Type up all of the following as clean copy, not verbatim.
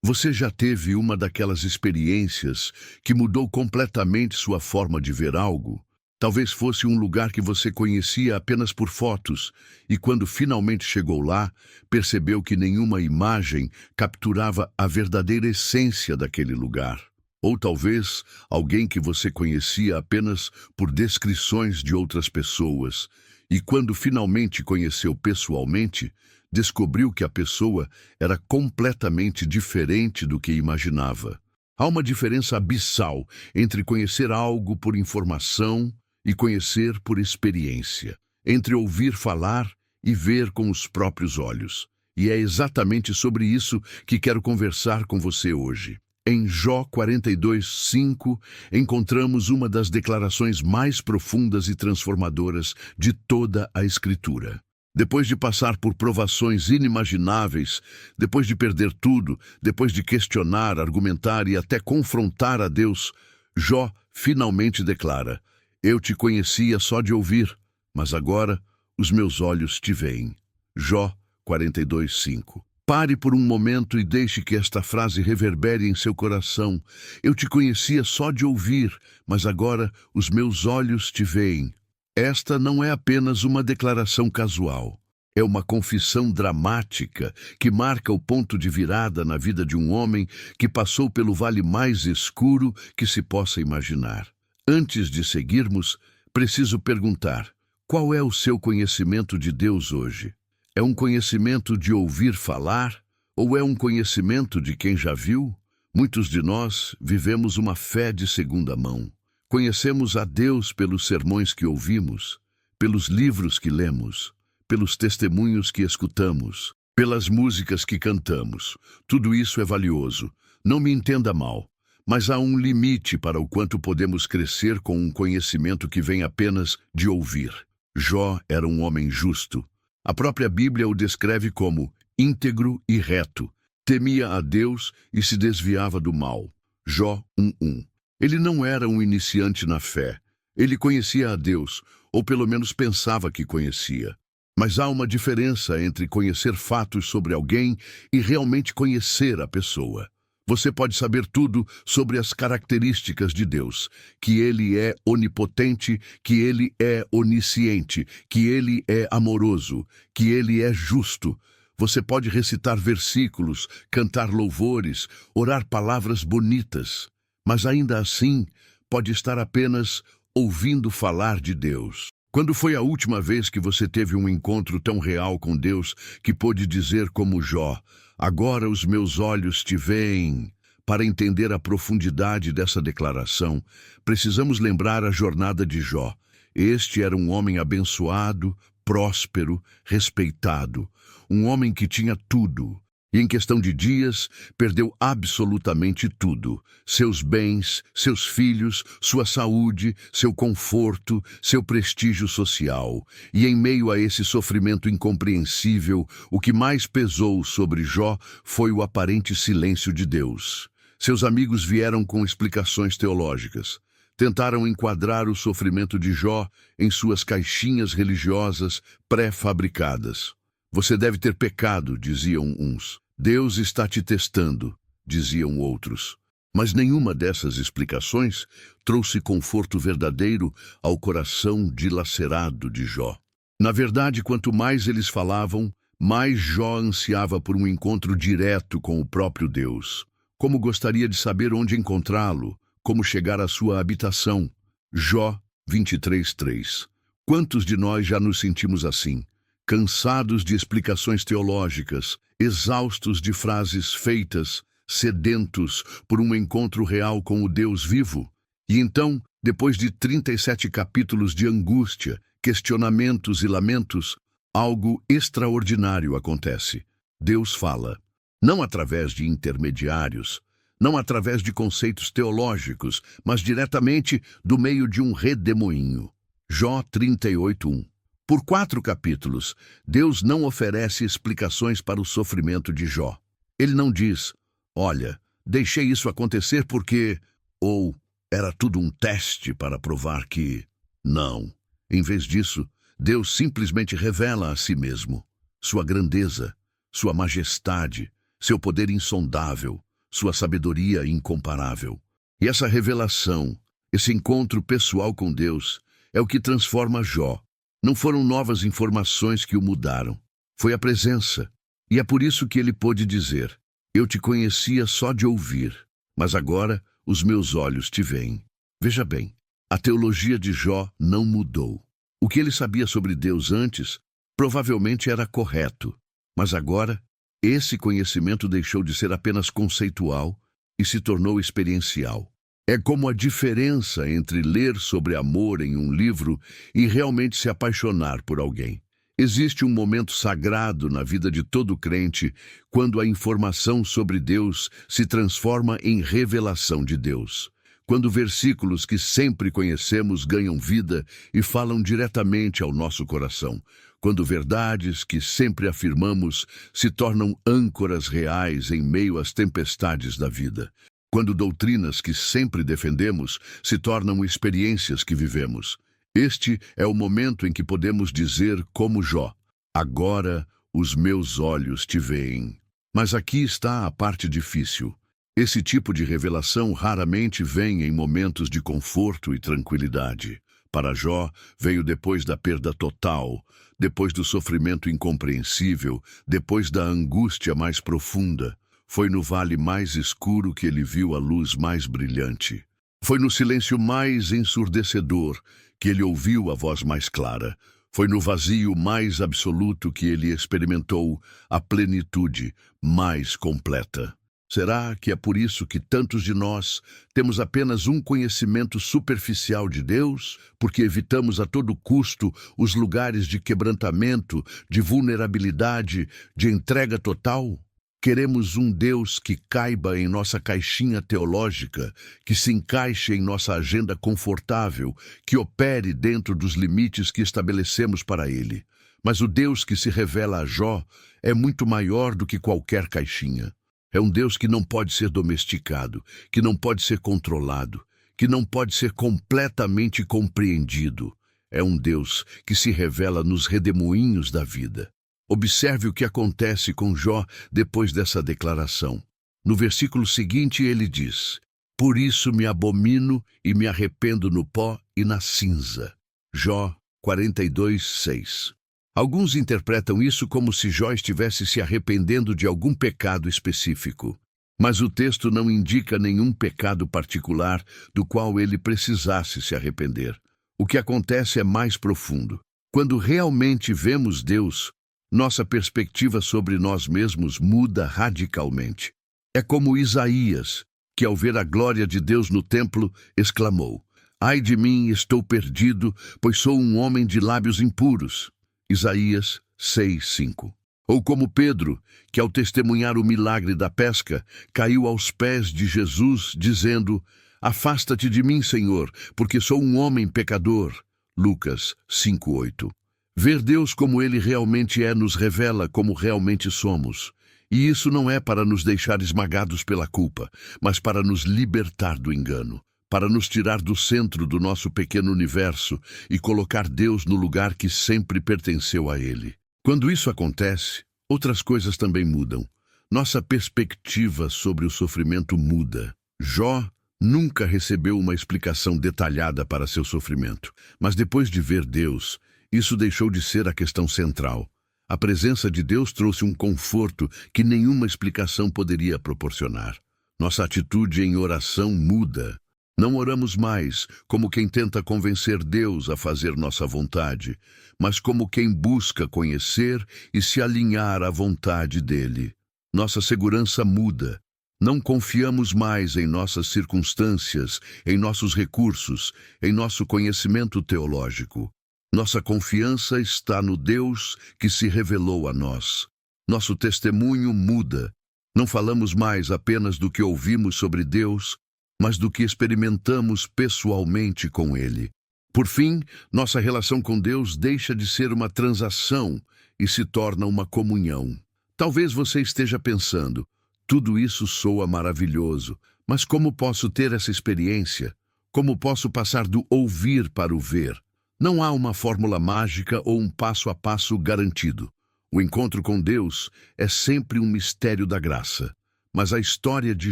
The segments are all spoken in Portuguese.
Você já teve uma daquelas experiências que mudou completamente sua forma de ver algo? Talvez fosse um lugar que você conhecia apenas por fotos, e quando finalmente chegou lá, percebeu que nenhuma imagem capturava a verdadeira essência daquele lugar. Ou talvez alguém que você conhecia apenas por descrições de outras pessoas, e quando finalmente conheceu pessoalmente, descobriu que a pessoa era completamente diferente do que imaginava. Há uma diferença abissal entre conhecer algo por informação e conhecer por experiência, entre ouvir falar e ver com os próprios olhos. E é exatamente sobre isso que quero conversar com você hoje. Em Jó 42:5, encontramos uma das declarações mais profundas e transformadoras de toda a Escritura. Depois de passar por provações inimagináveis, depois de perder tudo, depois de questionar, argumentar e até confrontar a Deus, Jó finalmente declara: Eu te conhecia só de ouvir, mas agora os meus olhos te veem. Jó 42:5. Pare por um momento e deixe que esta frase reverbere em seu coração. Eu te conhecia só de ouvir, mas agora os meus olhos te veem. Esta não é apenas uma declaração casual. É uma confissão dramática que marca o ponto de virada na vida de um homem que passou pelo vale mais escuro que se possa imaginar. Antes de seguirmos, preciso perguntar: qual é o seu conhecimento de Deus hoje? É um conhecimento de ouvir falar? Ou é um conhecimento de quem já viu? Muitos de nós vivemos uma fé de segunda mão. Conhecemos a Deus pelos sermões que ouvimos, pelos livros que lemos, pelos testemunhos que escutamos, pelas músicas que cantamos. Tudo isso é valioso. Não me entenda mal, mas há um limite para o quanto podemos crescer com um conhecimento que vem apenas de ouvir. Jó era um homem justo. A própria Bíblia o descreve como íntegro e reto. Temia a Deus e se desviava do mal. Jó 1:1. Ele não era um iniciante na fé. Ele conhecia a Deus, ou pelo menos pensava que conhecia. Mas há uma diferença entre conhecer fatos sobre alguém e realmente conhecer a pessoa. Você pode saber tudo sobre as características de Deus, que Ele é onipotente, que Ele é onisciente, que Ele é amoroso, que Ele é justo. Você pode recitar versículos, cantar louvores, orar palavras bonitas, mas ainda assim pode estar apenas ouvindo falar de Deus. Quando foi a última vez que você teve um encontro tão real com Deus que pôde dizer como Jó: agora os meus olhos te veem? Para entender a profundidade dessa declaração, precisamos lembrar a jornada de Jó. Este era um homem abençoado, próspero, respeitado, um homem que tinha tudo. E em questão de dias, perdeu absolutamente tudo: seus bens, seus filhos, sua saúde, seu conforto, seu prestígio social. E em meio a esse sofrimento incompreensível, o que mais pesou sobre Jó foi o aparente silêncio de Deus. Seus amigos vieram com explicações teológicas. Tentaram enquadrar o sofrimento de Jó em suas caixinhas religiosas pré-fabricadas. Você deve ter pecado, diziam uns. Deus está te testando, diziam outros. Mas nenhuma dessas explicações trouxe conforto verdadeiro ao coração dilacerado de Jó. Na verdade, quanto mais eles falavam, mais Jó ansiava por um encontro direto com o próprio Deus. Como gostaria de saber onde encontrá-lo, como chegar à sua habitação. Jó 23:3. Quantos de nós já nos sentimos assim? Cansados de explicações teológicas, exaustos de frases feitas, sedentos por um encontro real com o Deus vivo. E então, depois de 37 capítulos de angústia, questionamentos e lamentos, algo extraordinário acontece. Deus fala, não através de intermediários, não através de conceitos teológicos, mas diretamente do meio de um redemoinho. Jó 38:1. Por 4 capítulos, Deus não oferece explicações para o sofrimento de Jó. Ele não diz: olha, deixei isso acontecer porque... ou era tudo um teste para provar que... Não. Em vez disso, Deus simplesmente revela a si mesmo, sua grandeza, sua majestade, seu poder insondável, sua sabedoria incomparável. E essa revelação, esse encontro pessoal com Deus, é o que transforma Jó. Não foram novas informações que o mudaram, foi a presença. E é por isso que ele pôde dizer: eu te conhecia só de ouvir, mas agora os meus olhos te veem. Veja bem, a teologia de Jó não mudou. O que ele sabia sobre Deus antes provavelmente era correto, mas agora esse conhecimento deixou de ser apenas conceitual e se tornou experiencial. É como a diferença entre ler sobre amor em um livro e realmente se apaixonar por alguém. Existe um momento sagrado na vida de todo crente quando a informação sobre Deus se transforma em revelação de Deus. Quando versículos que sempre conhecemos ganham vida e falam diretamente ao nosso coração. Quando verdades que sempre afirmamos se tornam âncoras reais em meio às tempestades da vida. Quando doutrinas que sempre defendemos se tornam experiências que vivemos. Este é o momento em que podemos dizer como Jó: agora os meus olhos te veem. Mas aqui está a parte difícil. Esse tipo de revelação raramente vem em momentos de conforto e tranquilidade. Para Jó, veio depois da perda total, depois do sofrimento incompreensível, depois da angústia mais profunda. Foi no vale mais escuro que ele viu a luz mais brilhante. Foi no silêncio mais ensurdecedor que ele ouviu a voz mais clara. Foi no vazio mais absoluto que ele experimentou a plenitude mais completa. Será que é por isso que tantos de nós temos apenas um conhecimento superficial de Deus? Porque evitamos a todo custo os lugares de quebrantamento, de vulnerabilidade, de entrega total? Queremos um Deus que caiba em nossa caixinha teológica, que se encaixe em nossa agenda confortável, que opere dentro dos limites que estabelecemos para Ele. Mas o Deus que se revela a Jó é muito maior do que qualquer caixinha. É um Deus que não pode ser domesticado, que não pode ser controlado, que não pode ser completamente compreendido. É um Deus que se revela nos redemoinhos da vida. Observe o que acontece com Jó depois dessa declaração. No versículo seguinte ele diz: por isso me abomino e me arrependo no pó e na cinza. Jó 42:6. Alguns interpretam isso como se Jó estivesse se arrependendo de algum pecado específico. Mas o texto não indica nenhum pecado particular do qual ele precisasse se arrepender. O que acontece é mais profundo. Quando realmente vemos Deus, nossa perspectiva sobre nós mesmos muda radicalmente. É como Isaías, que ao ver a glória de Deus no templo, exclamou: ai de mim, estou perdido, pois sou um homem de lábios impuros. Isaías 6:5. Ou como Pedro, que ao testemunhar o milagre da pesca, caiu aos pés de Jesus, dizendo: afasta-te de mim, Senhor, porque sou um homem pecador. Lucas 5:8. Ver Deus como Ele realmente é nos revela como realmente somos. E isso não é para nos deixar esmagados pela culpa, mas para nos libertar do engano, para nos tirar do centro do nosso pequeno universo e colocar Deus no lugar que sempre pertenceu a Ele. Quando isso acontece, outras coisas também mudam. Nossa perspectiva sobre o sofrimento muda. Jó nunca recebeu uma explicação detalhada para seu sofrimento, mas depois de ver Deus, isso deixou de ser a questão central. A presença de Deus trouxe um conforto que nenhuma explicação poderia proporcionar. Nossa atitude em oração muda. Não oramos mais como quem tenta convencer Deus a fazer nossa vontade, mas como quem busca conhecer e se alinhar à vontade dele. Nossa segurança muda. Não confiamos mais em nossas circunstâncias, em nossos recursos, em nosso conhecimento teológico. Nossa confiança está no Deus que se revelou a nós. Nosso testemunho muda. Não falamos mais apenas do que ouvimos sobre Deus, mas do que experimentamos pessoalmente com Ele. Por fim, nossa relação com Deus deixa de ser uma transação e se torna uma comunhão. Talvez você esteja pensando: tudo isso soa maravilhoso, mas como posso ter essa experiência? Como posso passar do ouvir para o ver? Não há uma fórmula mágica ou um passo a passo garantido. O encontro com Deus é sempre um mistério da graça. Mas a história de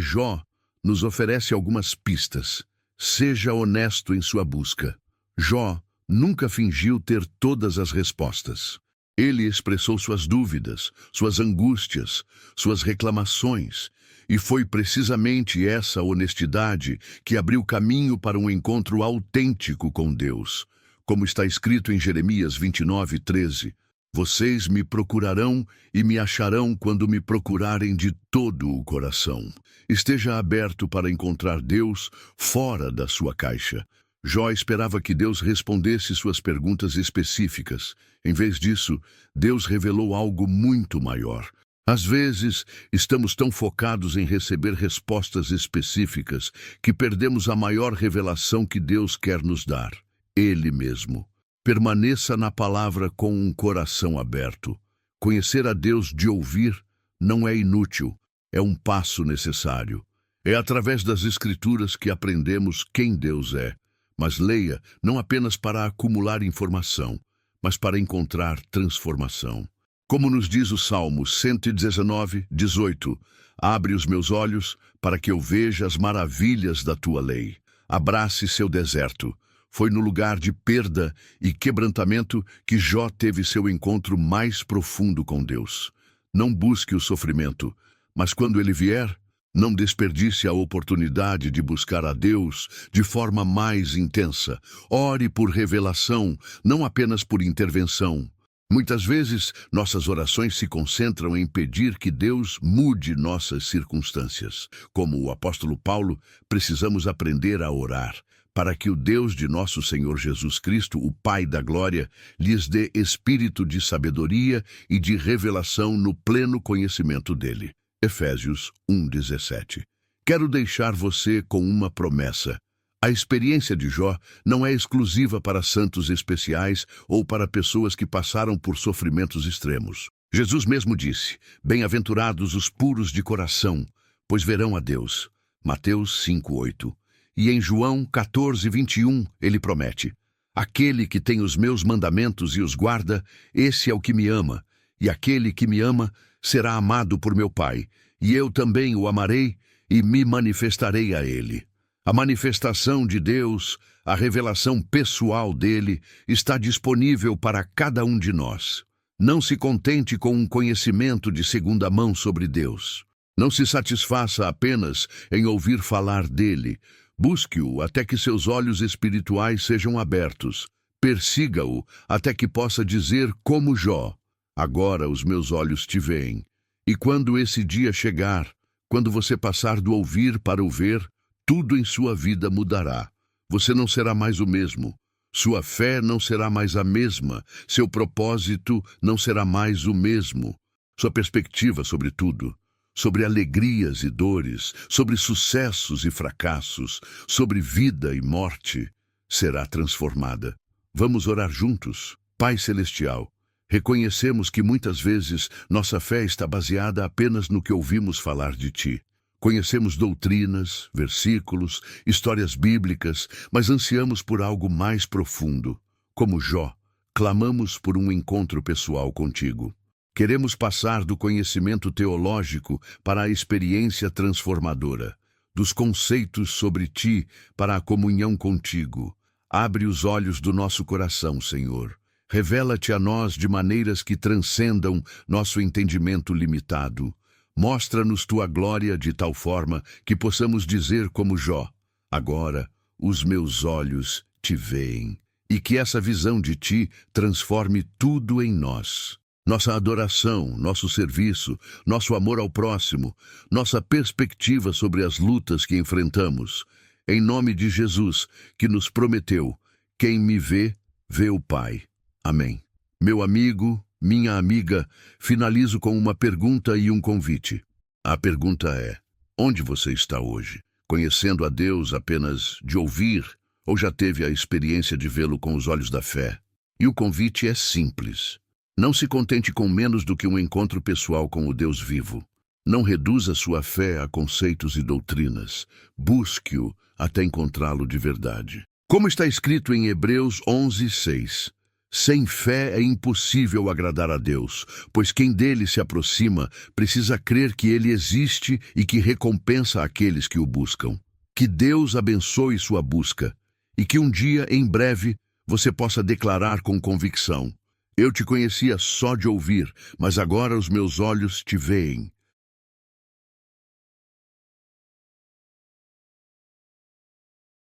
Jó nos oferece algumas pistas. Seja honesto em sua busca. Jó nunca fingiu ter todas as respostas. Ele expressou suas dúvidas, suas angústias, suas reclamações, e foi precisamente essa honestidade que abriu caminho para um encontro autêntico com Deus. Como está escrito em Jeremias 29:13, vocês me procurarão e me acharão quando me procurarem de todo o coração. Esteja aberto para encontrar Deus fora da sua caixa. Jó esperava que Deus respondesse suas perguntas específicas. Em vez disso, Deus revelou algo muito maior. Às vezes, estamos tão focados em receber respostas específicas que perdemos a maior revelação que Deus quer nos dar: Ele mesmo. Permaneça na palavra com um coração aberto. Conhecer a Deus de ouvir não é inútil, é um passo necessário. É através das Escrituras que aprendemos quem Deus é. Mas leia não apenas para acumular informação, mas para encontrar transformação. Como nos diz o Salmo 119:18, abre os meus olhos para que eu veja as maravilhas da tua lei. Abrace seu deserto. Foi no lugar de perda e quebrantamento que Jó teve seu encontro mais profundo com Deus. Não busque o sofrimento, mas quando ele vier, não desperdice a oportunidade de buscar a Deus de forma mais intensa. Ore por revelação, não apenas por intervenção. Muitas vezes, nossas orações se concentram em pedir que Deus mude nossas circunstâncias. Como o apóstolo Paulo, precisamos aprender a orar, para que o Deus de nosso Senhor Jesus Cristo, o Pai da Glória, lhes dê espírito de sabedoria e de revelação no pleno conhecimento dele. Efésios 1:17. Quero deixar você com uma promessa. A experiência de Jó não é exclusiva para santos especiais ou para pessoas que passaram por sofrimentos extremos. Jesus mesmo disse: bem-aventurados os puros de coração, pois verão a Deus. Mateus 5:8. E em João 14:21 ele promete: aquele que tem os meus mandamentos e os guarda, esse é o que me ama, e aquele que me ama será amado por meu Pai, e eu também o amarei e me manifestarei a ele. A manifestação de Deus, a revelação pessoal dele, está disponível para cada um de nós. Não se contente com um conhecimento de segunda mão sobre Deus. Não se satisfaça apenas em ouvir falar dele. Busque-o até que seus olhos espirituais sejam abertos. Persiga-o até que possa dizer como Jó: agora os meus olhos te veem. E quando esse dia chegar, quando você passar do ouvir para o ver, tudo em sua vida mudará. Você não será mais o mesmo. Sua fé não será mais a mesma. Seu propósito não será mais o mesmo. Sua perspectiva sobre tudo, sobre alegrias e dores, sobre sucessos e fracassos, sobre vida e morte, será transformada. Vamos orar juntos? Pai Celestial, reconhecemos que muitas vezes nossa fé está baseada apenas no que ouvimos falar de Ti. Conhecemos doutrinas, versículos, histórias bíblicas, mas ansiamos por algo mais profundo. Como Jó, clamamos por um encontro pessoal contigo. Queremos passar do conhecimento teológico para a experiência transformadora, dos conceitos sobre Ti para a comunhão contigo. Abre os olhos do nosso coração, Senhor. Revela-te a nós de maneiras que transcendam nosso entendimento limitado. Mostra-nos Tua glória de tal forma que possamos dizer como Jó: agora os meus olhos Te veem. E que essa visão de Ti transforme tudo em nós. Nossa adoração, nosso serviço, nosso amor ao próximo, nossa perspectiva sobre as lutas que enfrentamos. Em nome de Jesus, que nos prometeu: quem me vê, vê o Pai. Amém. Meu amigo, minha amiga, finalizo com uma pergunta e um convite. A pergunta é: onde você está hoje? Conhecendo a Deus apenas de ouvir, ou já teve a experiência de vê-lo com os olhos da fé? E o convite é simples. Não se contente com menos do que um encontro pessoal com o Deus vivo. Não reduza sua fé a conceitos e doutrinas. Busque-o até encontrá-lo de verdade. Como está escrito em Hebreus 11:6, Sem fé é impossível agradar a Deus, pois quem dele se aproxima precisa crer que ele existe e que recompensa aqueles que o buscam. Que Deus abençoe sua busca e que um dia, em breve, você possa declarar com convicção: eu te conhecia só de ouvir, mas agora os meus olhos te veem.